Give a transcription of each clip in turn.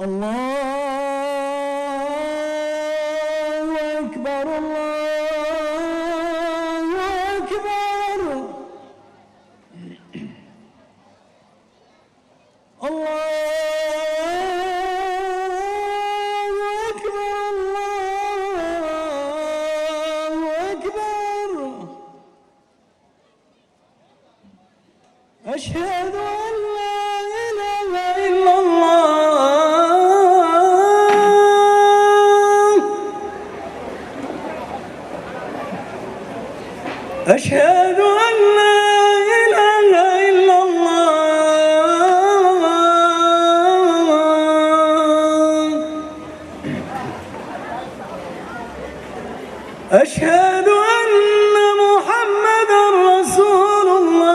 الله أكبر الله أكبر الله أكبر الله أكبر أشهد أن لا إله إلا الله أشهد أن لا إله إلا الله أشهد أن محمدًا رسول الله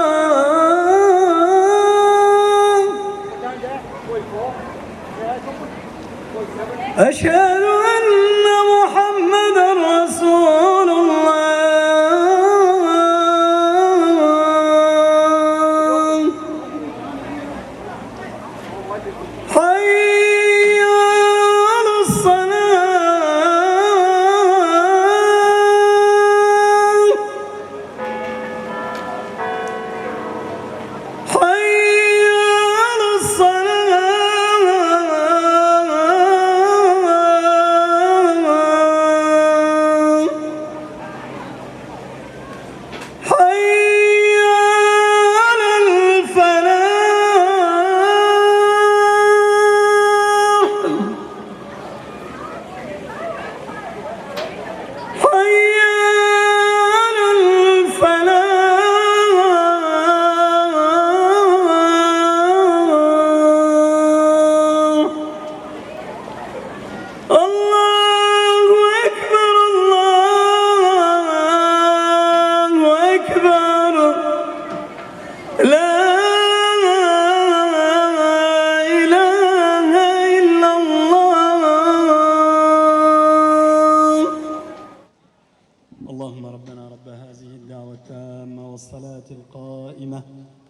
أشهد أن محمدًا رسول الله حي على الصلاة حي على الصلاة حي على الفلاح حي على الفلاح الله أكبر الله أكبر لا إله إلا الله. اللهم ربنا رب هذه الدعوة التامة والصلاة القائمة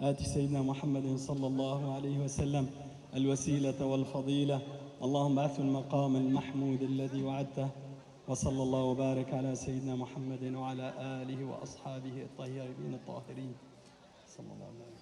آت سيدنا محمد صلى الله عليه وسلم الوسيلة والفضيلة اللهم بعث المقام المحمود الذي وعدته وصلى الله وبارك على سيدنا محمد وعلى آله وأصحابه الطاهرين الطاهرين صلى الله عليه وسلم.